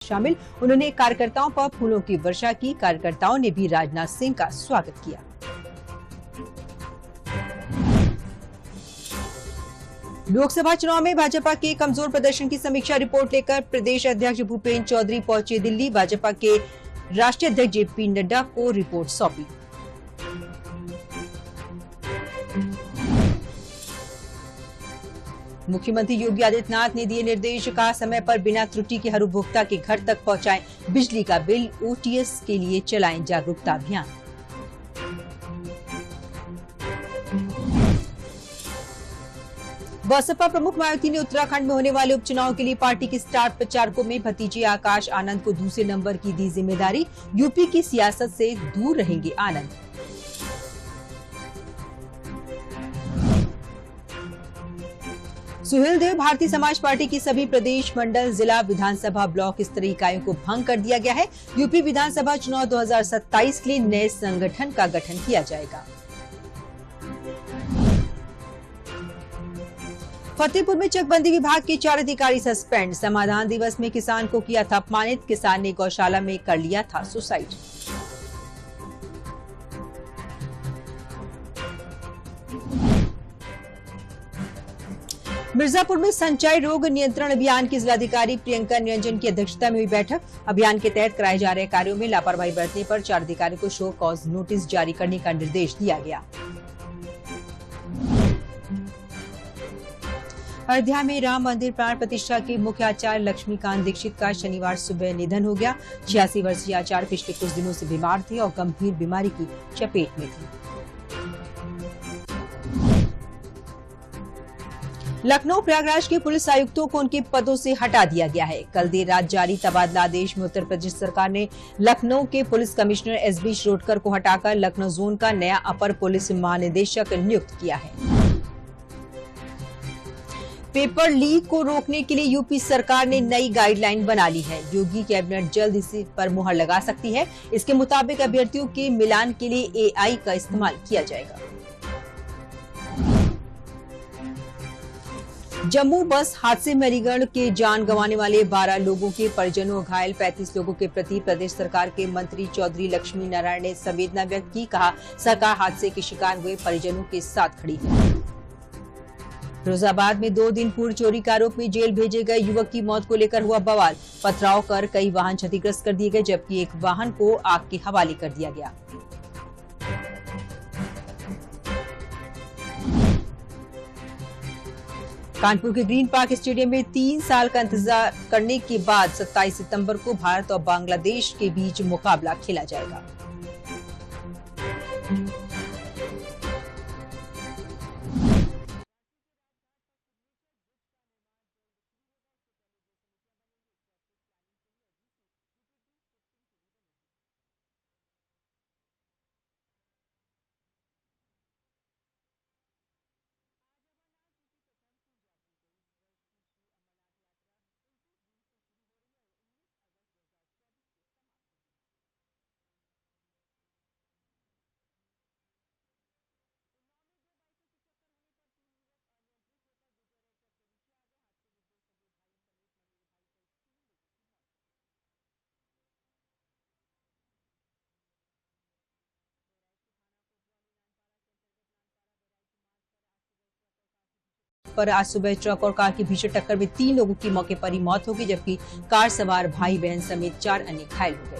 शामिल। उन्होंने कार्यकर्ताओं पर फूलों की वर्षा की। कार्यकर्ताओं ने भी राजनाथ सिंह का स्वागत किया। लोकसभा चुनाव में भाजपा के कमजोर प्रदर्शन की समीक्षा रिपोर्ट लेकर प्रदेश अध्यक्ष भूपेंद्र चौधरी पहुंचे दिल्ली। भाजपा के राष्ट्रीय अध्यक्ष जेपी नड्डा को रिपोर्ट सौंपी। मुख्यमंत्री योगी आदित्यनाथ ने दिए निर्देश, कहा समय पर बिना त्रुटि के हर उपभोक्ता के घर तक पहुंचाएं बिजली का बिल। ओटीएस के लिए चलाएं जागरूकता अभियान। बसपा प्रमुख मायावती ने उत्तराखंड में होने वाले उपचुनाव के लिए पार्टी के स्टार प्रचारकों में भतीजे आकाश आनंद को दूसरे नंबर की दी जिम्मेदारी। यूपी की सियासत से दूर रहेंगे आनंद। सुहेल देव, भारतीय समाज पार्टी की सभी प्रदेश, मंडल, जिला, विधानसभा, ब्लॉक स्तरीय इकाइयों को भंग कर दिया गया है। यूपी विधानसभा चुनाव 2027 के लिए नए संगठन का गठन किया जाएगा। फतेहपुर में चकबंदी विभाग के 4 अधिकारी सस्पेंड। समाधान दिवस में किसान को किया था अपमानित। किसान ने गौशाला में कर लिया था सुसाइड। मिर्जापुर में संचारी रोग नियंत्रण अभियान की जिलाधिकारी प्रियंका निरंजन की अध्यक्षता में हुई बैठक। अभियान के तहत कराए जा रहे कार्यों में लापरवाही बरतने पर 4 अधिकारियों को शो कॉज नोटिस जारी करने का निर्देश दिया गया। अयोध्या में राम मंदिर प्राण प्रतिष्ठा के मुख्य आचार्य लक्ष्मीकांत दीक्षित का शनिवार सुबह निधन हो गया। 86 वर्षीय आचार्य पिछले कुछ दिनों से बीमार थे और गंभीर बीमारी की चपेट में थे। लखनऊ प्रयागराज के पुलिस आयुक्तों को उनके पदों से हटा दिया गया है। कल देर रात जारी तबादला आदेश में उत्तर प्रदेश सरकार ने लखनऊ के पुलिस कमिश्नर एसबी श्रोडकर को हटाकर लखनऊ जोन का नया अपर पुलिस महानिदेशक नियुक्त किया है। पेपर लीक को रोकने के लिए यूपी सरकार ने नई गाइडलाइन बना ली है। योगी कैबिनेट जल्द इसी पर मुहर लगा सकती है। इसके मुताबिक अभ्यर्थियों के मिलान के लिए एआई का इस्तेमाल किया जाएगा। जम्मू बस हादसे में अलीगढ़ के जान गंवाने वाले 12 लोगों के परिजनों और घायल 35 लोगों के प्रति प्रदेश सरकार के मंत्री चौधरी लक्ष्मी नारायण ने संवेदना व्यक्त की। कहा, सरकार हादसे के शिकार हुए परिजनों के साथ खड़ी है। फिरोजाबाद में 2 दिन पूर्व चोरी के आरोप में जेल भेजे गए युवक की मौत को लेकर हुआ बवाल। पथराव कर कई वाहन क्षतिग्रस्त कर दिए गए, जबकि एक वाहन को आग के हवाले कर दिया गया। कानपुर के ग्रीन पार्क स्टेडियम में 3 साल का इंतजार करने के बाद 27 सितंबर को भारत और बांग्लादेश के बीच मुकाबला खेला जाएगा। पर आज सुबह ट्रक और कार की भीषण टक्कर में 3 लोगों की मौके पर ही मौत हो गई, जबकि कार सवार भाई बहन समेत 4 अन्य घायल हो गए।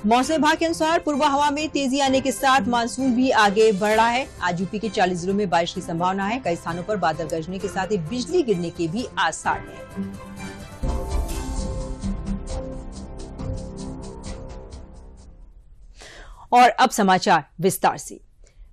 मौसम विभाग के अनुसार पूर्वा हवा में तेजी आने के साथ मानसून भी आगे बढ़ रहा है। आज यूपी के 40 जिलों में बारिश की संभावना है। कई स्थानों पर बादल गरजने के साथ ही बिजली गिरने के भी आसार हैं। और अब समाचार विस्तार से।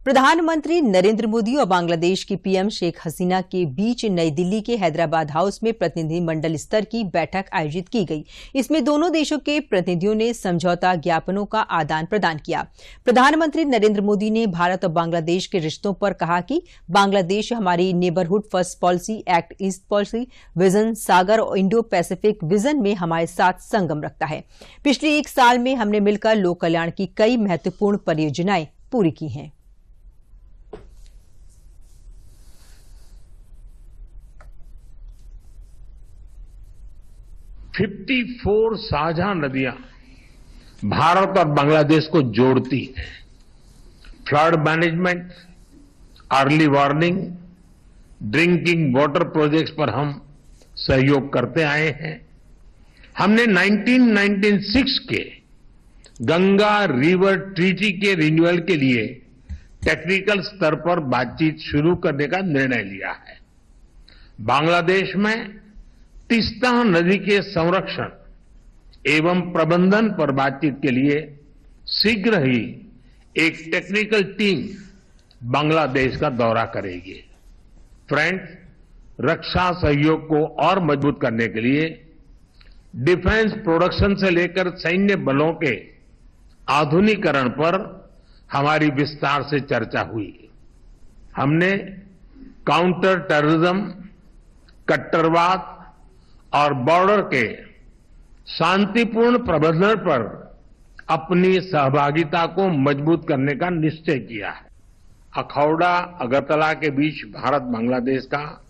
प्रधानमंत्री नरेंद्र मोदी और बांग्लादेश की पीएम शेख हसीना के बीच नई दिल्ली के हैदराबाद हाउस में प्रतिनिधिमंडल स्तर की बैठक आयोजित की गई। इसमें दोनों देशों के प्रतिनिधियों ने समझौता ज्ञापनों का आदान प्रदान किया। प्रधानमंत्री नरेंद्र मोदी ने भारत और बांग्लादेश के रिश्तों पर कहा कि बांग्लादेश हमारी neighbourhood first policy, act east policy, vision Sagar और इंडो पैसिफिक विजन में हमारे साथ संगम रखता है। पिछले 1 साल में हमने मिलकर लोक कल्याण की कई महत्वपूर्ण परियोजनाएं पूरी की हैं। 54 साझा नदियां भारत और बांग्लादेश को जोड़ती हैं। Flood management, early warning, drinking water projects पर हम सहयोग करते आए हैं। हमने 1996 के गंगा रिवर ट्रीटी के रिन्यूअल के लिए टेक्निकल स्तर पर बातचीत शुरू करने का निर्णय लिया है। बांग्लादेश में तीस्ता नदी के संरक्षण एवं प्रबंधन पर बातचीत के लिए शीघ्र ही एक टेक्निकल टीम बांग्लादेश का दौरा करेगी। फ्रेंड्स, रक्षा सहयोग को और मजबूत करने के लिए डिफेंस प्रोडक्शन से लेकर सैन्य बलों के आधुनिकीकरण पर हमारी विस्तार से चर्चा हुई। हमने काउंटर टेररिज्म, कट्टरवाद और बॉर्डर के शांतिपूर्ण प्रबंधन पर अपनी सहभागिता को मजबूत करने का निश्चय किया है। अखौड़ा अगरतला के बीच भारत बांग्लादेश का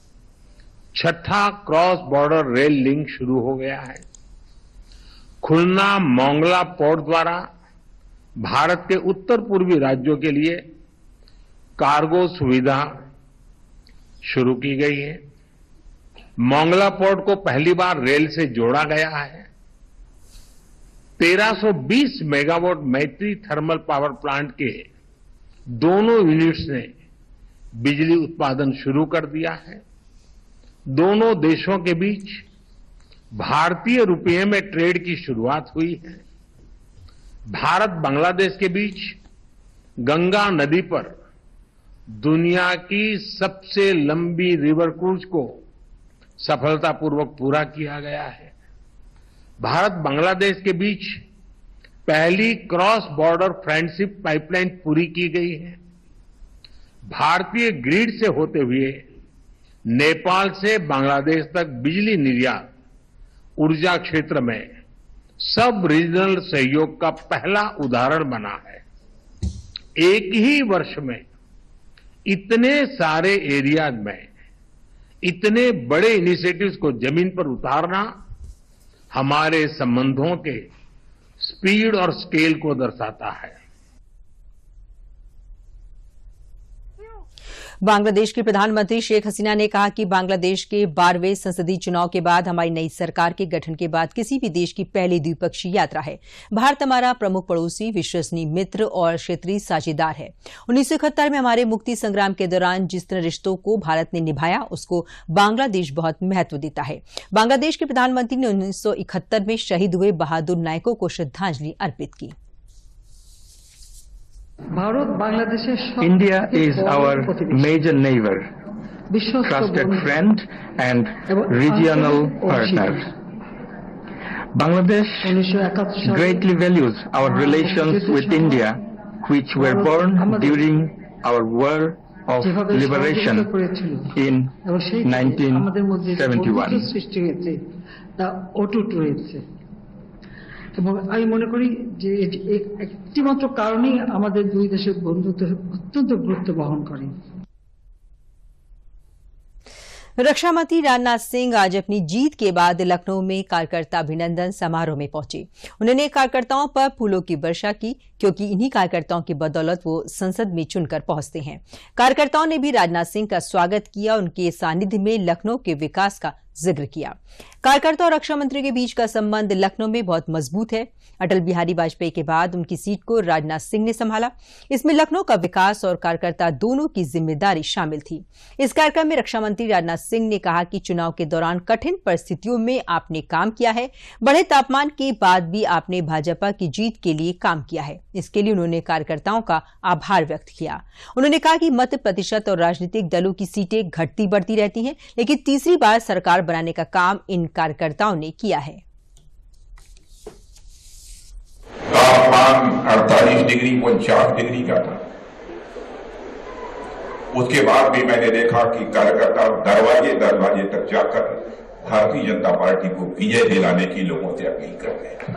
6ठा क्रॉस बॉर्डर रेल लिंक शुरू हो गया है। खुलना मोंगला पोर्ट द्वारा भारत के उत्तर पूर्वी राज्यों के लिए कार्गो सुविधा शुरू की गई है। मोंगला पोर्ट को पहली बार रेल से जोड़ा गया है। 1320 मेगावाट मैत्री थर्मल पावर प्लांट के दोनों यूनिट्स ने बिजली उत्पादन शुरू कर दिया है। दोनों देशों के बीच भारतीय रुपये में ट्रेड की शुरुआत हुई है। भारत बांग्लादेश के बीच गंगा नदी पर दुनिया की सबसे लंबी रिवर क्रूज को सफलतापूर्वक पूरा किया गया है। भारत बांग्लादेश के बीच पहली क्रॉस बॉर्डर फ्रेंडशिप पाइपलाइन पूरी की गई है। भारतीय ग्रिड से होते हुए नेपाल से बांग्लादेश तक बिजली निर्यात ऊर्जा क्षेत्र में सब रीजनल सहयोग का पहला उदाहरण बना है। एक ही वर्ष में इतने सारे एरियाज में इतने बड़े इनिशिएटिव्स को जमीन पर उतारना हमारे संबंधों के स्पीड और स्केल को दर्शाता है। बांग्लादेश की प्रधानमंत्री शेख हसीना ने कहा कि बांग्लादेश के 12वें संसदीय चुनाव के बाद हमारी नई सरकार के गठन के बाद किसी भी देश की पहली द्विपक्षीय यात्रा है। भारत हमारा प्रमुख पड़ोसी, विश्वसनीय मित्र और क्षेत्रीय साझेदार है। 1971 में हमारे मुक्ति संग्राम के दौरान जिस तरह रिश्तों को भारत ने निभाया, उसको बांग्लादेश बहुत महत्व देता है। बांग्लादेश के प्रधानमंत्री ने 1971 में शहीद हुए बहादुर नायकों को श्रद्धांजलि अर्पित की। India is our major neighbor, trusted friend and regional partner. Bangladesh greatly values our relations with India, which were born during our war of liberation in 1971. এবং আমি মনে করি যে একটি মাত্র কারণেই আমাদের দুই দেশের বন্ধুত্ব অত্যন্ত গুরুত্ব বহন করে। रक्षा मंत्री राजनाथ सिंह आज अपनी जीत के बाद लखनऊ में कार्यकर्ता अभिनंदन समारोह में पहुंचे। उन्होंने कार्यकर्ताओं पर फूलों की वर्षा की, क्योंकि इन्हीं कार्यकर्ताओं की बदौलत वो संसद में चुनकर पहुंचते हैं। कार्यकर्ताओं ने भी राजनाथ सिंह का स्वागत किया, उनके सानिध्य में लखनऊ के विकास का जिक्र किया। कार्यकर्ता और रक्षा मंत्री के बीच का संबंध लखनऊ में बहुत मजबूत है। अटल बिहारी वाजपेयी के बाद उनकी सीट को राजनाथ सिंह ने संभाला। इसमें लखनऊ का विकास और कार्यकर्ता दोनों की जिम्मेदारी शामिल थी। इस कार्यक्रम में रक्षा मंत्री राजनाथ सिंह ने कहा कि चुनाव के दौरान कठिन परिस्थितियों में आपने काम किया है। बड़े तापमान के बाद भी आपने भाजपा की जीत के लिए काम किया है। इसके लिए उन्होंने कार्यकर्ताओं का आभार व्यक्त किया। उन्होंने कहा कि मत प्रतिशत और राजनीतिक दलों की सीटें घटती बढ़ती रहती हैं, लेकिन तीसरी बार सरकार बनाने का काम इन कार्यकर्ताओं ने किया है। तापमान 48 डिग्री 49 डिग्री का था। उसके बाद भी मैंने देखा कि कार्यकर्ता दरवाजे दरवाजे तक जाकर भारतीय जनता पार्टी को विजय दिलाने की लोगों से अपील कर रहे हैं।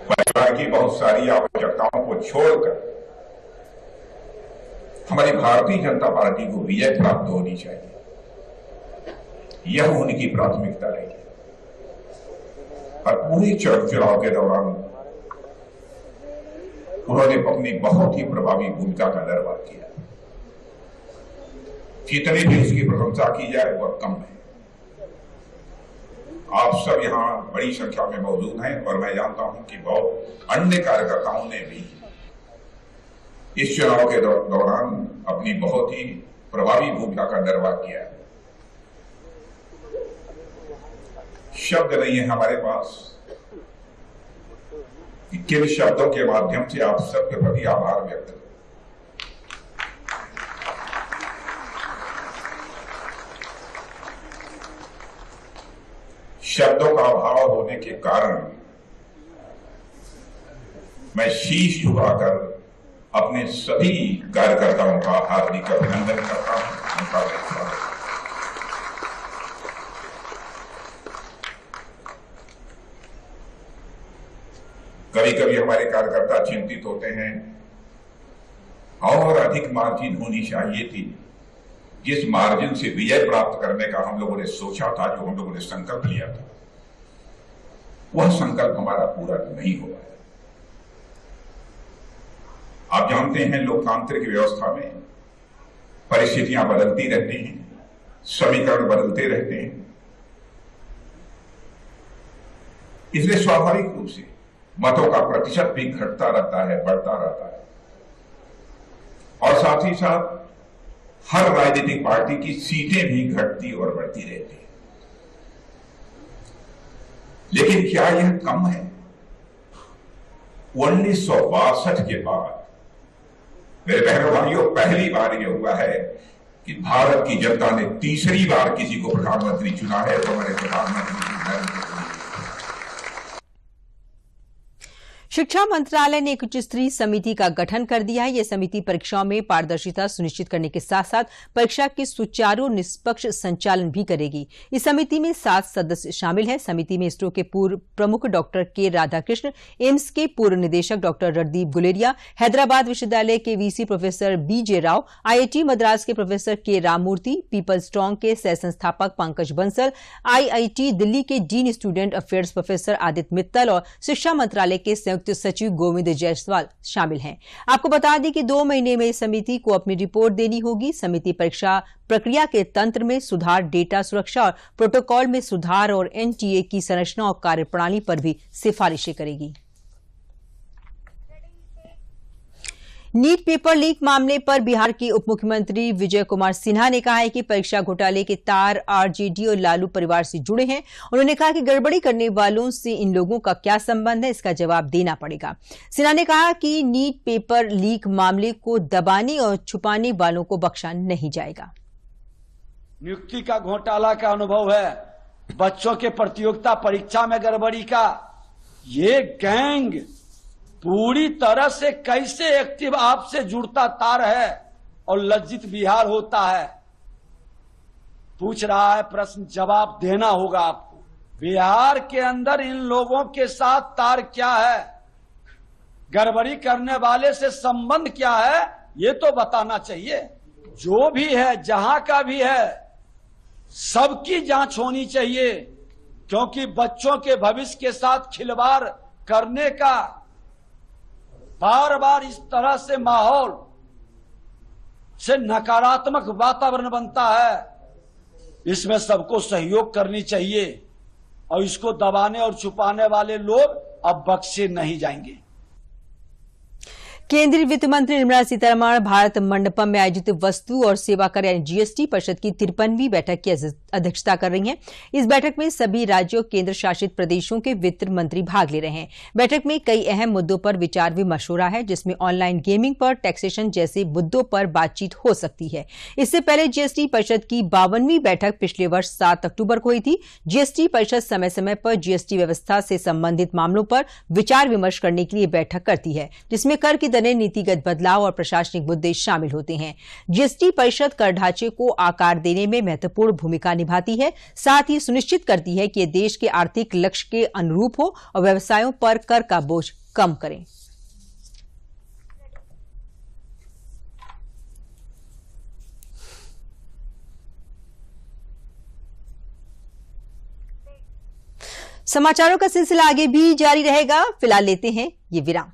भाजपा की बहुत सारी आवश्यकताओं को छोड़कर हमारी भारतीय जनता पार्टी को विजय प्राप्त होनी चाहिए। यह उनकी प्राथमिकता रही और पूरे चुनाव के दौरान उन्होंने अपनी बहुत ही प्रभावी भूमिका का निर्वाह किया। जितनी भी उसकी प्रशंसा की जाए वह कम है। आप सब यहां बड़ी संख्या में मौजूद हैं और मैं जानता हूं कि बहुत अन्य कार्यकर्ताओं ने भी इस चुनाव के दौरान अपनी बहुत ही प्रभावी भूमिका का निर्वाह किया। शब्द नहीं है हमारे पास कि किन शब्दों के माध्यम से आप सबके प्रति आभार व्यक्त करें। शब्दों का अभाव होने के कारण मैं शीश झुकाकर अपने सभी कार्यकर्ताओं का हार्दिक अभिनंदन करता हूं। उनका धन्यवाद। कभी कभी हमारे कार्यकर्ता चिंतित होते हैं और अधिक मार्जिन होनी चाहिए थी। जिस मार्जिन से विजय प्राप्त करने का हम लोगों ने सोचा था, जो हम लोगों ने संकल्प लिया था, वह संकल्प हमारा पूरा नहीं हुआ है। आप जानते हैं लोकतांत्रिक व्यवस्था में परिस्थितियां बदलती रहती हैं, समीकरण बदलते रहते हैं। इसलिए स्वाभाविक रूप से मतों का प्रतिशत भी घटता रहता है, बढ़ता रहता है और साथ ही साथ हर राजनीतिक पार्टी की सीटें भी घटती और बढ़ती रहती है। लेकिन क्या यह कम है? 1962 के बाद मेरे बहनों भाइयों पहली बार यह हुआ है कि भारत की जनता ने तीसरी बार किसी को प्रधानमंत्री चुना है। तो हमारे प्रधानमंत्री नरेंद्र मोदी। शिक्षा मंत्रालय ने एक उच्च स्तरीय समिति का गठन कर दिया है। यह समिति परीक्षाओं में पारदर्शिता सुनिश्चित करने के साथ साथ परीक्षा के सुचारू और निष्पक्ष संचालन भी करेगी। इस समिति में 7 सदस्य शामिल हैं। समिति में इसरो के पूर्व प्रमुख डॉक्टर के राधाकृष्ण, एम्स के पूर्व निदेशक डॉक्टर रणदीप गुलेरिया, हैदराबाद विश्वविद्यालय के वीसी प्रोफेसर बीजे राव, आईआईटी मद्रास के प्रोफेसर के राममूर्ति, पीपल स्ट्रांग के सह संस्थापक पंकज बंसल, आईआईटी दिल्ली के dean student affairs professor Aditya Mittal और शिक्षा मंत्रालय के संयुक्त सचिव गोविंद जायसवाल शामिल हैं। आपको बता दें कि 2 महीने में इस समिति को अपनी रिपोर्ट देनी होगी। समिति परीक्षा प्रक्रिया के तंत्र में सुधार, डेटा सुरक्षा और प्रोटोकॉल में सुधार और एनटीए की संरचना और कार्यप्रणाली पर भी सिफारिशें करेगी। नीट पेपर लीक मामले पर बिहार के उप मुख्यमंत्री विजय कुमार सिन्हा ने कहा है कि परीक्षा घोटाले के तार आरजेडी और लालू परिवार से जुड़े हैं। उन्होंने कहा कि गड़बड़ी करने वालों से इन लोगों का क्या संबंध है, इसका जवाब देना पड़ेगा। सिन्हा ने कहा कि नीट पेपर लीक मामले को दबाने और छुपाने वालों को बख्शा नहीं जाएगा। नियुक्ति का घोटाला का अनुभव है, बच्चों के प्रतियोगिता परीक्षा में गड़बड़ी का। ये गैंग पूरी तरह से कैसे एक्टिव आपसे जुड़ता तार है और लज्जित बिहार होता है। पूछ रहा है प्रश्न, जवाब देना होगा आपको। बिहार के अंदर इन लोगों के साथ तार क्या है, गड़बड़ी करने वाले से संबंध क्या है, ये तो बताना चाहिए। जो भी है, जहां का भी है, सबकी जांच होनी चाहिए, क्योंकि बच्चों के भविष्य के साथ खिलवाड़ करने का बार बार इस तरह से माहौल से नकारात्मक वातावरण बनता है। इसमें सबको सहयोग करनी चाहिए और इसको दबाने और छुपाने वाले लोग अब बख्शे नहीं जाएंगे। केंद्रीय वित्त मंत्री निर्मला सीतारमण भारत मंडपम में आयोजित वस्तु और सेवा कर यानी जीएसटी परिषद की 53वीं बैठक की अध्यक्षता कर रही हैं। इस बैठक में सभी राज्यों केंद्र शासित प्रदेशों के वित्त मंत्री भाग ले रहे हैं। बैठक में कई अहम मुद्दों पर विचार विमर्श हो रहा है, जिसमें ऑनलाइन गेमिंग पर टैक्सेशन जैसे मुद्दों पर बातचीत हो सकती है। इससे पहले जीएसटी परिषद की 52वीं बैठक पिछले वर्ष 7 अक्टूबर को हुई थी। जीएसटी परिषद समय समय पर जीएसटी व्यवस्था से संबंधित मामलों पर विचार विमर्श करने के लिए बैठक करती है, जिसमें कर की नीतिगत बदलाव और प्रशासनिक मुद्दे शामिल होते हैं। जीएसटी परिषद कर ढांचे को आकार देने में महत्वपूर्ण भूमिका निभाती है, साथ ही सुनिश्चित करती है कि देश के आर्थिक लक्ष्य के अनुरूप हो और व्यवसायों पर कर का बोझ कम करें। समाचारों का सिलसिला आगे भी जारी रहेगा। फिलहाल लेते हैं ये विराम।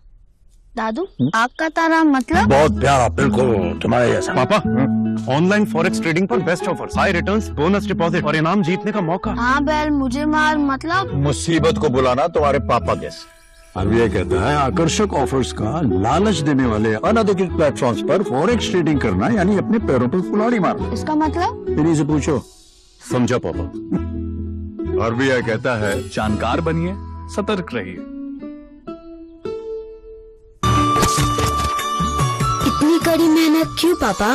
दादू, आग का तारा मतलब? बहुत प्यारा, बिल्कुल तुम्हारे जैसा। पापा, ऑनलाइन फॉरेक्स ट्रेडिंग पर best offers, high returns, bonus deposit और इनाम जीतने का मौका। हाँ बैल, मुझे मार मतलब? मुसीबत को बुलाना तुम्हारे पापा जैसे। आरबीआई कहता है आकर्षक ऑफर्स का लालच देने वाले अनधिकृत प्लेटफॉर्म्स पर फॉरेक्स ट्रेडिंग करना यानी अपने पैरों पर कुल्हाड़ी मारना। इसका मतलब? इन्हीं से पूछो। समझा पापा। आरबीआई कहता है जानकार बनिए, सतर्क रहिए। इतनी कड़ी मेहनत क्यों पापा?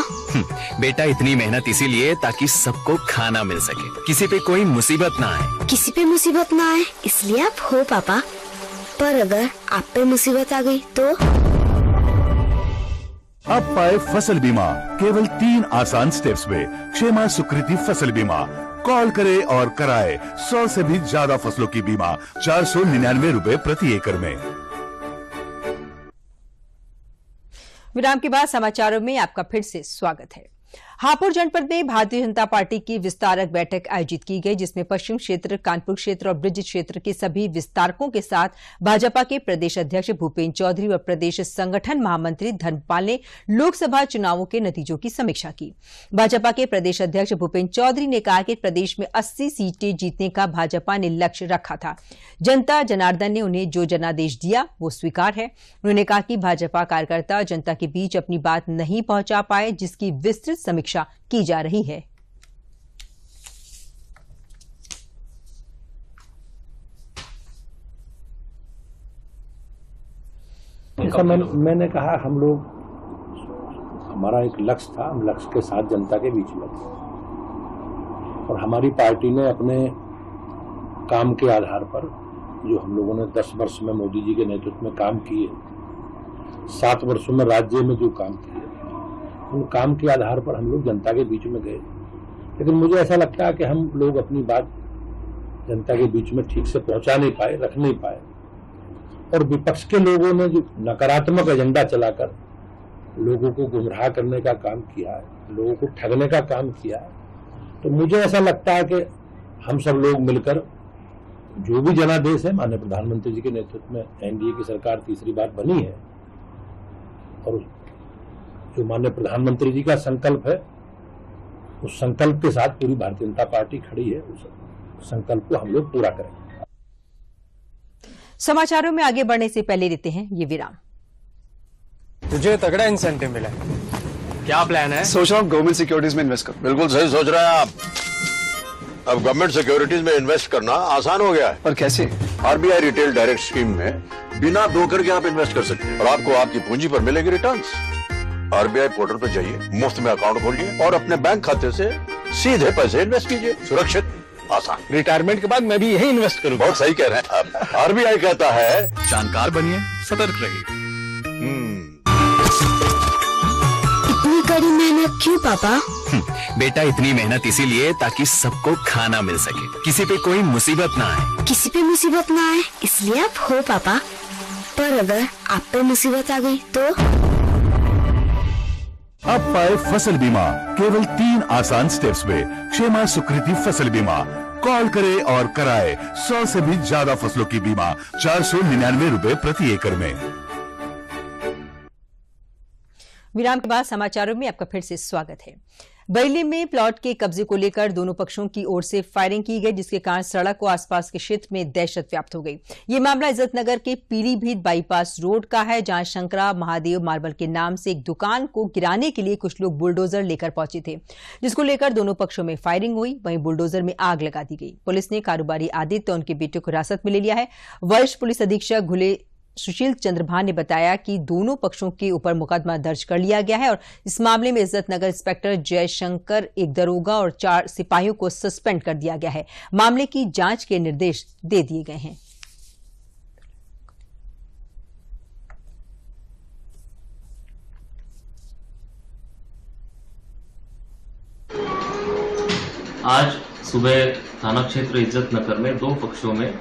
बेटा, इतनी मेहनत इसीलिए ताकि सबको खाना मिल सके, किसी पे कोई मुसीबत ना आए। किसी पे मुसीबत ना आए इसलिए आप हो पापा, पर अगर आप पे मुसीबत आ गई तो? अब पाए फसल बीमा केवल 3 आसान स्टेप्स में। क्षेमा सुकृति फसल बीमा। कॉल करे और कराए 100 से भी ज्यादा फसलों की बीमा, 499 रुपए प्रति एकड़ में। विराम के बाद समाचारों में आपका फिर से स्वागत है। हापुड़ जनपद में भारतीय जनता पार्टी की विस्तारक बैठक आयोजित की गई, जिसमें पश्चिम क्षेत्र, कानपुर क्षेत्र और ब्रज क्षेत्र के सभी विस्तारकों के साथ भाजपा के प्रदेश अध्यक्ष भूपेन्द्र चौधरी और प्रदेश संगठन महामंत्री धर्मपाल ने लोकसभा चुनावों के नतीजों की समीक्षा की। भाजपा के प्रदेश अध्यक्ष भूपेन्द्र चौधरी ने कहा कि प्रदेश में 80 सीटें जीतने का भाजपा ने लक्ष्य रखा था। जनता जनार्दन ने उन्हें जो जनादेश दिया वो स्वीकार है। उन्होंने कहा कि भाजपा कार्यकर्ता जनता के बीच अपनी बात नहीं पहुंचा पाए, जिसकी विस्तृत समीक्षा की जा रही है। जैसा मैंने कहा, हम लोग, हमारा एक लक्ष्य था, हम लक्ष्य के साथ जनता के बीच में थे और हमारी पार्टी ने अपने काम के आधार पर, जो हम लोगों ने 10 वर्ष में मोदी जी के नेतृत्व में काम किए, 7 वर्षों में राज्य में जो काम किए, उन काम के आधार पर हम लोग जनता के बीच में गए। लेकिन मुझे ऐसा लगता है कि हम लोग अपनी बात जनता के बीच में ठीक से पहुंचा नहीं पाए, रख नहीं पाए, और विपक्ष के लोगों ने जो नकारात्मक एजेंडा चलाकर लोगों को गुमराह करने का काम किया है, लोगों को ठगने का काम किया है, तो मुझे ऐसा लगता है कि हम सब लोग मिलकर जो भी जनादेश है, माननीय प्रधानमंत्री जी के नेतृत्व में एनडीए की सरकार तीसरी बार बनी है, और जो माननीय प्रधानमंत्री जी का संकल्प है, उस संकल्प के साथ पूरी भारतीय जनता पार्टी खड़ी है। उस संकल्प को हम लोग पूरा करेंगे। समाचारों में आगे बढ़ने से पहले लेते हैं ये विराम। तुझे तगड़ा इंसेंटिव मिला है, क्या प्लान है? सोच रहा हूँ गवर्नमेंट सिक्योरिटीज में इन्वेस्ट करूं। बिल्कुल सही सोच रहे हैं आप। अब गवर्नमेंट सिक्योरिटीज में इन्वेस्ट करना आसान हो गया है। पर कैसे? आरबीआई रिटेल डायरेक्ट स्कीम में बिना ब्रोकर के आप इन्वेस्ट कर सकते हैं और आपको आपकी पूंजी पर मिलेगी रिटर्न्स। आरबीआई पोर्टल पर जाइए, मुफ्त में अकाउंट खोलिए और अपने बैंक खाते से सीधे पैसे इन्वेस्ट कीजिए। सुरक्षित, आसान। रिटायरमेंट के बाद मैं भी यही इन्वेस्ट करूंगा। बहुत सही कह रहे हैं। आरबीआई कहता है जानकार बनिए, सतर्क रहिए। इतनी कड़ी मेहनत क्यों पापा? बेटा, इतनी मेहनत इसीलिए ताकि सबको खाना मिल सके, किसी पे कोई मुसीबत ना आए। किसी पे मुसीबत ना आए इसलिए आप हो पापा, पर अगर आप पे मुसीबत आ गई तो? अब पाए फसल बीमा केवल 3 आसान स्टेप्स में। क्षेमा सुकृति फसल बीमा। कॉल करे और कराए 100 से भी ज्यादा फसलों की बीमा, 499 रुपए प्रति एकड़ में। विराम के बाद समाचारों में आपका फिर से स्वागत है। बरेली में प्लॉट के कब्जे को लेकर दोनों पक्षों की ओर से फायरिंग की गई, जिसके कारण सड़क और आसपास के क्षेत्र में दहशत व्याप्त हो गई। ये मामला इज्जतनगर के पीलीभीत बाईपास रोड का है, जहां शंकरा महादेव मार्बल के नाम से एक दुकान को गिराने के लिए कुछ लोग बुलडोजर लेकर पहुंचे थे, जिसको लेकर दोनों पक्षों में फायरिंग हुई। वहीं बुलडोजर में आग लगा दी गई। पुलिस ने कारोबारी आदित्य और उनके बेटे को हिरासत में ले लिया है। वरिष्ठ पुलिस अधीक्षक घुले सुशील चंद्रभान ने बताया कि दोनों पक्षों के ऊपर मुकदमा दर्ज कर लिया गया है और इस मामले में इज्जतनगर इंस्पेक्टर जयशंकर, एक दरोगा और 4 सिपाहियों को सस्पेंड कर दिया गया है। मामले की जांच के निर्देश दे दिए गए हैं। आज सुबह थाना क्षेत्र इज्जतनगर में 2 पक्षों में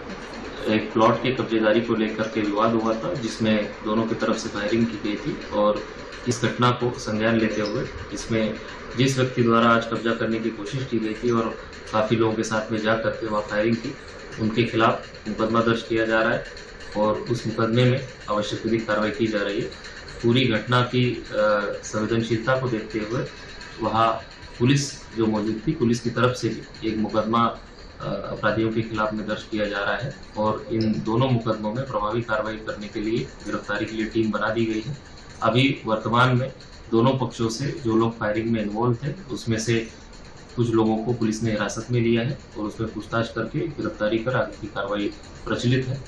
एक प्लॉट की कब्जेदारी को लेकर के विवाद हुआ था, जिसमें दोनों की तरफ से फायरिंग की गई थी। और इस घटना को संज्ञान लेते हुए इसमें जिस व्यक्ति द्वारा आज कब्जा करने की कोशिश की गई थी और काफ़ी लोगों के साथ में जा करके वहाँ फायरिंग की, उनके खिलाफ मुकदमा दर्ज किया जा रहा है और उस मुकदमे में आवश्यक विधिक कार्रवाई की जा रही है। पूरी घटना की संवेदनशीलता को देखते हुए वहाँ पुलिस जो मौजूद थी, पुलिस की तरफ से भी एक मुकदमा अपराधियों के खिलाफ में दर्ज किया जा रहा है और इन दोनों मुकदमों में प्रभावी कार्रवाई करने के लिए गिरफ्तारी के लिए टीम बना दी गई है। अभी वर्तमान में दोनों पक्षों से जो लोग फायरिंग में इन्वॉल्व थे उसमें से कुछ लोगों को पुलिस ने हिरासत में लिया है और उसमें पूछताछ करके गिरफ्तारी कर आगे की कार्रवाई प्रचलित है।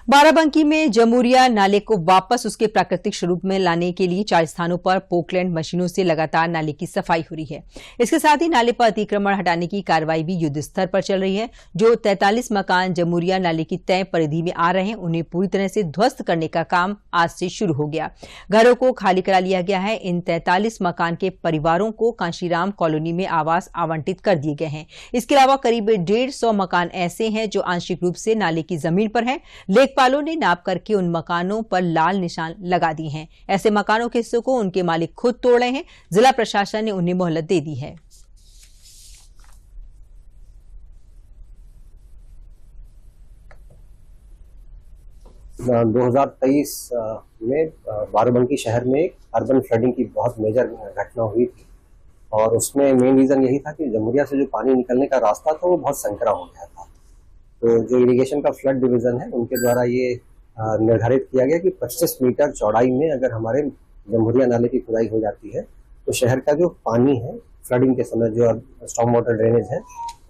बाराबंकी में जमुरिया नाले को वापस उसके प्राकृतिक स्वरूप में लाने के लिए 4 स्थानों पर पोकलैंड मशीनों से लगातार नाले की सफाई हो रही है। इसके साथ ही नाले पर अतिक्रमण हटाने की कार्रवाई भी युद्ध स्तर पर चल रही है। जो 43 मकान जमुरिया नाले की तय परिधि में आ रहे हैं उन्हें पूरी तरह से ध्वस्त करने का काम आज से शुरू हो गया। घरों को खाली करा लिया गया है। इन 43 मकान के परिवारों को कांशीराम कॉलोनी में आवास आवंटित कर दिए गए हैं। इसके अलावा करीब 150 मकान ऐसे हैं जो आंशिक रूप से नाले की जमीन पर हैं। लेखपालों ने नाप करके उन मकानों पर लाल निशान लगा दिए हैं। ऐसे मकानों के हिस्सों को उनके मालिक खुद तोड़ रहे हैं। जिला प्रशासन ने उन्हें मोहलत दे दी है। सन 2023 में बाराबंकी शहर में एक अर्बन फ्लडिंग की बहुत मेजर घटना हुई थी और उसमें मेन रीजन यही था कि जमुरिया से जो पानी निकलने का रास्ता था वो बहुत संकरा हो गया था। तो जो इरिगेशन का फ्लड डिवीजन है उनके द्वारा ये निर्धारित किया गया कि 25 मीटर चौड़ाई में अगर हमारे जमुरिया नाले की खुदाई हो जाती है तो शहर का जो पानी है फ्लडिंग के समय जो स्टॉर्म वाटर ड्रेनेज है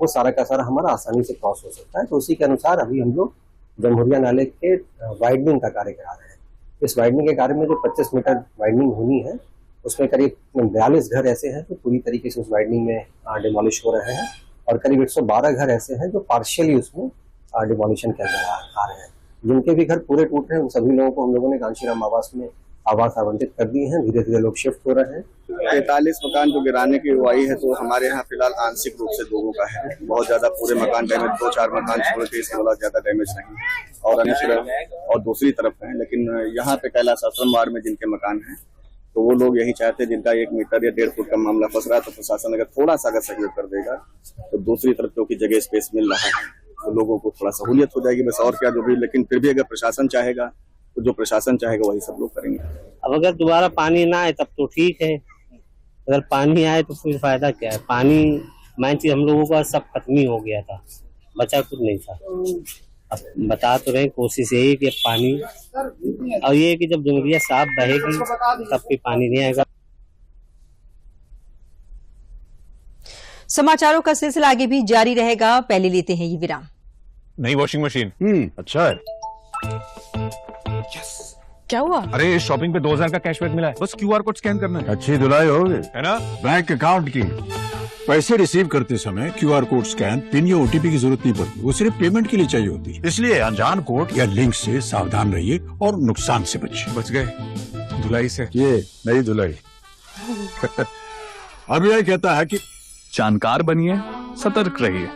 वो सारा का सारा हमारा आसानी से क्रॉस हो सकता है। तो उसी के अनुसार अभी हम लोग जमुरिया नाले के वाइडनिंग का कार्य करा रहे हैं। इस वाइडनिंग के कार्य में जो 25 मीटर वाइडनिंग होनी है उसमें करीब 42 घर ऐसे हैं जो पूरी तरीके से उस वाइडनिंग में डिमोलिश हो रहे हैं और करीब 112 घर ऐसे हैं जो पार्शियली उसमें डिमोलिशन के अंदर आ रहे हैं। जिनके भी घर पूरे टूट रहे हैं उन सभी लोगों को हम लोगों ने कांशीराम आवास में आवास आवंटित कर दिए हैं। धीरे धीरे लोग शिफ्ट हो रहे हैं। 43 मकान जो गिराने की हुई है तो हमारे यहाँ फिलहाल आंशिक रूप से लोगों का है। बहुत ज्यादा पूरे मकान डैमेज 2-4 मकान छोड़ के इसके बहुत ज्यादा डैमेज नहीं और और दूसरी तरफ है। लेकिन यहाँ पे कैलाश आश्रम वार्ड में जिनके मकान हैं तो वो लोग यही चाहते हैं जिनका 1 मीटर या 1.5 फुट का मामला फंस रहा है तो प्रशासन अगर थोड़ा सा अगर सहयोग कर देगा तो दूसरी तरफ क्योंकि जगह स्पेस मिल रहा है तो लोगों को थोड़ा सहूलियत हो जाएगी बस और क्या जो भी। लेकिन फिर भी अगर प्रशासन चाहेगा तो जो प्रशासन चाहेगा वही सब लोग करेंगे। अब अगर दोबारा पानी ना आए तब तो ठीक है, अगर पानी आए तो फिर फायदा क्या है। पानी मैं चीज हम लोगों का सब खत्म ही हो गया था, बचा कुछ नहीं था। अब बता तो रहे कोशिश यही कि पानी और ये कि जब जमुरिया साफ बहेगी तब भी पानी नहीं आएगा। समाचारों का सिलसिला आगे भी जारी रहेगा। पहले लेते हैं ये विराम। नई वॉशिंग मशीन अच्छा है। क्या हुआ? अरे शॉपिंग पे 2000 का कैशबैक मिला है। बस QR कोड स्कैन करना है। अच्छी धुलाई होगी है ना। बैंक अकाउंट की पैसे रिसीव करते समय QR कोड स्कैन, पिन या OTP की जरूरत नहीं पड़ती। वो सिर्फ पेमेंट के लिए चाहिए होती है। इसलिए अनजान कोड या लिंक से सावधान रहिए और नुकसान से बचिए। बच गए धुलाई से। ये नई धुलाई। अब यह कहता है कि जानकार बनिए, सतर्क रहिए।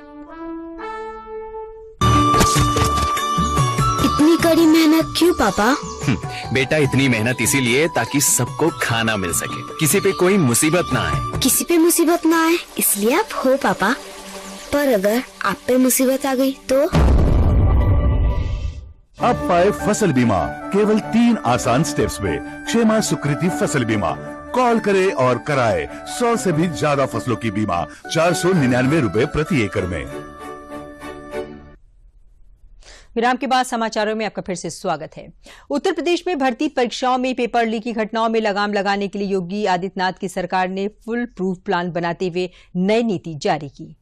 इतनी कड़ी मेहनत क्यों पापा? बेटा इतनी मेहनत इसीलिए ताकि सबको खाना मिल सके, किसी पे कोई मुसीबत ना आए। किसी पे मुसीबत ना आए इसलिए आप हो पापा, पर अगर आप पे मुसीबत आ गई तो? अब पाए फसल बीमा केवल 3 आसान स्टेप्स में। क्षेमा सुकृति फसल बीमा। कॉल करें और कराए 100 से भी ज्यादा फसलों की बीमा 499 रुपए प्रति एकड़ में। विराम के बाद समाचारों में आपका फिर से स्वागत है। उत्तर प्रदेश में भर्ती परीक्षाओं में पेपर लीक की घटनाओं में लगाम लगाने के लिए योगी आदित्यनाथ की सरकार ने फुल प्रूफ प्लान बनाते हुए नई नीति जारी की।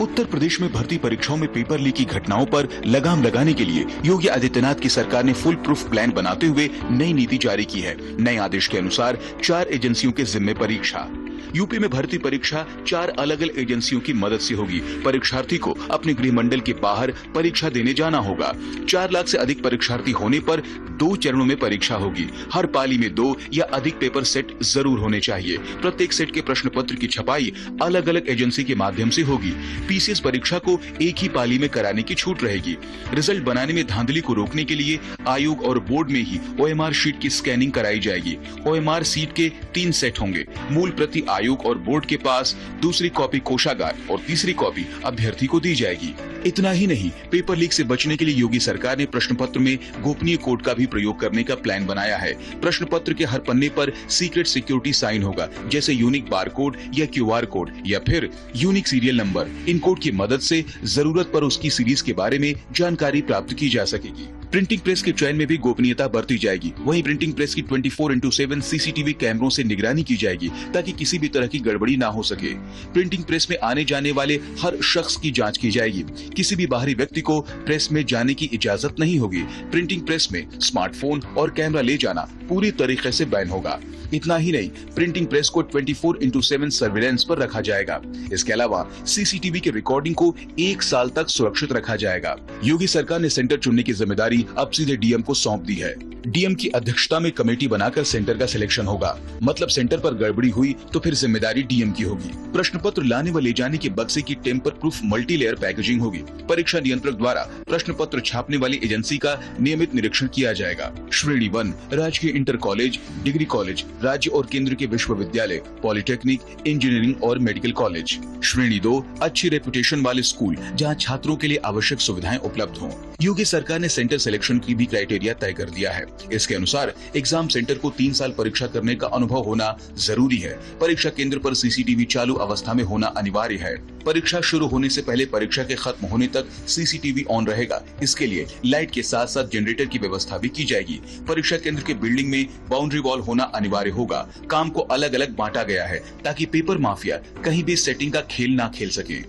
उत्तर प्रदेश में भर्ती परीक्षाओं में पेपर लीक की घटनाओं पर लगाम लगाने के लिए योगी आदित्यनाथ की सरकार ने फुल प्रूफ प्लान बनाते हुए नई नीति जारी की है। नए आदेश के अनुसार 4 एजेंसियों के जिम्मे परीक्षा। यूपी में भर्ती परीक्षा 4 अलग अलग एजेंसियों की मदद से होगी। परीक्षार्थी को अपने गृह मंडल के बाहर परीक्षा देने जाना होगा। 4 लाख से अधिक परीक्षार्थी होने पर 2 चरणों में परीक्षा होगी। हर पाली में 2 या अधिक पेपर सेट जरूर होने चाहिए। प्रत्येक सेट के प्रश्न पत्र की छपाई अलग अलग एजेंसी के माध्यम से होगी। पीसीएस परीक्षा को एक ही पाली में कराने की छूट रहेगी। रिजल्ट बनाने में धांधली को रोकने के लिए आयोग और बोर्ड में ही OMR शीट की स्कैनिंग कराई जाएगी। OMR सीट के 3 सेट होंगे। मूल प्रति आयोग और बोर्ड के पास, दूसरी कॉपी कोषागार और तीसरी कॉपी अभ्यर्थी को दी जाएगी। इतना ही नहीं, पेपर लीक से बचने के लिए योगी सरकार ने प्रश्न पत्र में गोपनीय कोड का भी प्रयोग करने का प्लान बनाया है। प्रश्न पत्र के हर पन्ने पर सीक्रेट सिक्योरिटी साइन होगा, जैसे यूनिक बार कोड या QR कोड या फिर यूनिक सीरियल नंबर। इन कोड की मदद से जरूरत पर उसकी सीरीज के बारे में जानकारी प्राप्त की जा सकेगी। प्रिंटिंग प्रेस के चयन में भी गोपनीयता बरती जाएगी। वहीं प्रिंटिंग प्रेस की 24/7 CCTV कैमरों से निगरानी की जाएगी ताकि किसी भी तरह की गड़बड़ी ना हो सके। प्रिंटिंग प्रेस में आने जाने वाले हर शख्स की जांच की जाएगी। किसी भी बाहरी व्यक्ति को प्रेस में जाने की इजाजत नहीं होगी। प्रिंटिंग प्रेस में स्मार्टफोन और कैमरा ले जाना पूरी तरीके से बैन होगा। इतना ही नहीं, प्रिंटिंग प्रेस को 24/7 सर्विलेंस पर रखा जाएगा। इसके अलावा CCTV की रिकॉर्डिंग को 1 साल तक सुरक्षित रखा जाएगा। योगी सरकार ने सेंटर चुनने की जिम्मेदारी अब सीधे DM को सौंप दी है। DM की अध्यक्षता में कमेटी बनाकर सेंटर का सिलेक्शन होगा। मतलब सेंटर पर गड़बड़ी हुई तो फिर जिम्मेदारी DM की होगी। प्रश्न पत्र लाने व ले जाने के बक्से की टेम्पर प्रूफ मल्टीलेयर पैकेजिंग होगी। परीक्षा नियंत्रक द्वारा प्रश्न पत्र छापने वाली एजेंसी का नियमित निरीक्षण किया जाएगा। श्रेणी 1 राजकीय इंटर कॉलेज, डिग्री कॉलेज, राज्य और केंद्र के विश्वविद्यालय, पॉलिटेक्निक, इंजीनियरिंग और मेडिकल कॉलेज। श्रेणी 2 अच्छी रेपुटेशन वाले स्कूल जहां छात्रों के लिए आवश्यक सुविधाएं उपलब्ध हों। योगी सरकार ने सेंटर सिलेक्शन की भी क्राइटेरिया तय कर दिया है। इसके अनुसार एग्जाम सेंटर को 3 साल परीक्षा करने का अनुभव होना जरूरी है। परीक्षा केंद्र पर CCTV चालू अवस्था में होना अनिवार्य है। परीक्षा शुरू होने से पहले परीक्षा के खत्म होने तक CCTV ऑन रहेगा। इसके लिए लाइट के साथ साथ जनरेटर की व्यवस्था भी की जाएगी। परीक्षा केंद्र के बिल्डिंग में बाउंड्री वॉल होना अनिवार्य होगा। काम को अलग अलग बांटा गया है ताकि पेपर माफिया कहीं भी सेटिंग का खेल ना खेल सके।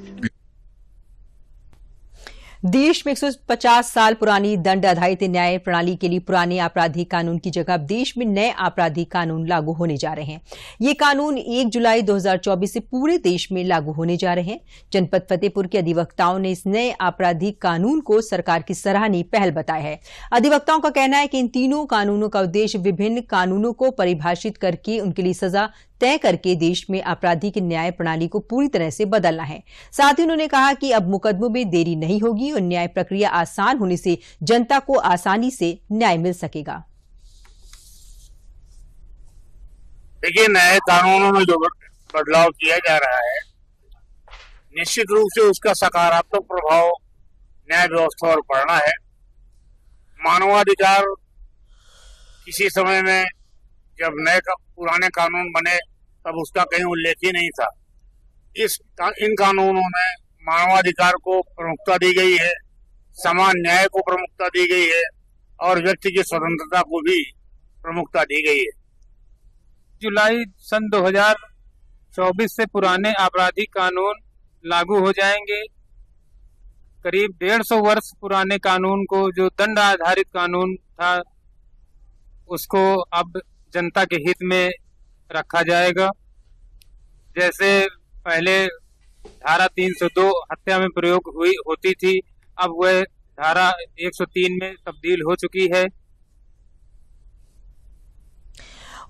देश में 150 साल पुरानी दंड आधारित न्याय प्रणाली के लिए पुराने आपराधिक कानून की जगह अब देश में नए आपराधिक कानून लागू होने जा रहे हैं। ये कानून 1 जुलाई 2024 से पूरे देश में लागू होने जा रहे हैं। जनपद फतेहपुर के अधिवक्ताओं ने इस नए आपराधिक कानून को सरकार की सराहनीय पहल बताया है। अधिवक्ताओं का कहना है कि इन तीनों कानूनों का उद्देश्य विभिन्न कानूनों को परिभाषित करके उनके लिए सजा तय करके देश में आपराधिक न्याय प्रणाली को पूरी तरह से बदलना है। साथ ही उन्होंने कहा कि अब मुकदमों में देरी नहीं होगी और न्याय प्रक्रिया आसान होने से जनता को आसानी से न्याय मिल सकेगा। देखिए, नए कानूनों में जो बदलाव किया जा रहा है, निश्चित रूप से उसका सकारात्मक प्रभाव न्याय व्यवस्था पर पड़ना है। मानवाधिकार किसी समय में जब पुराने कानून बने तब उसका कहीं उल्लेख ही नहीं था। इन कानूनों में मानवाधिकार को प्रमुखता दी गई है, समान न्याय को प्रमुखता दी गई है और व्यक्ति की स्वतंत्रता को भी प्रमुखता दी गई है। जुलाई सन 2024 से पुराने आपराधिक कानून लागू हो जाएंगे। करीब 150 वर्ष पुराने कानून को, जो दंड आधारित कानून था, उसको अब जनता के हित में रखा जाएगा। जैसे पहले धारा 302 हत्या में प्रयोग होती थी, अब वह धारा 103 में तब्दील हो चुकी है।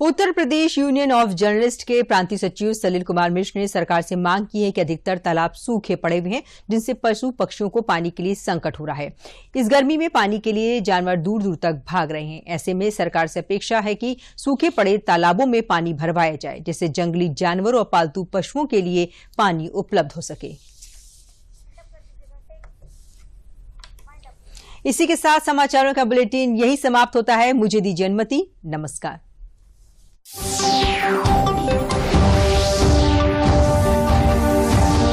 Uttar Pradesh union of journalist के प्रांतीय सचिव सलिल कुमार मिश्र ने सरकार से मांग की है कि अधिकतर तालाब सूखे पड़े हुए हैं, जिनसे पशु पक्षियों को पानी के लिए संकट हो रहा है। इस गर्मी में पानी के लिए जानवर दूर दूर तक भाग रहे हैं। ऐसे में सरकार से अपेक्षा है कि सूखे पड़े तालाबों में पानी भरवाया जाए, जिससे जंगली जानवरों और पालतू पशुओं के लिए पानी उपलब्ध हो सके। इसी के साथ समाचारों का बुलेटिन यही समाप्त होता है। मुझे दीजिए अनुमति। नमस्कार।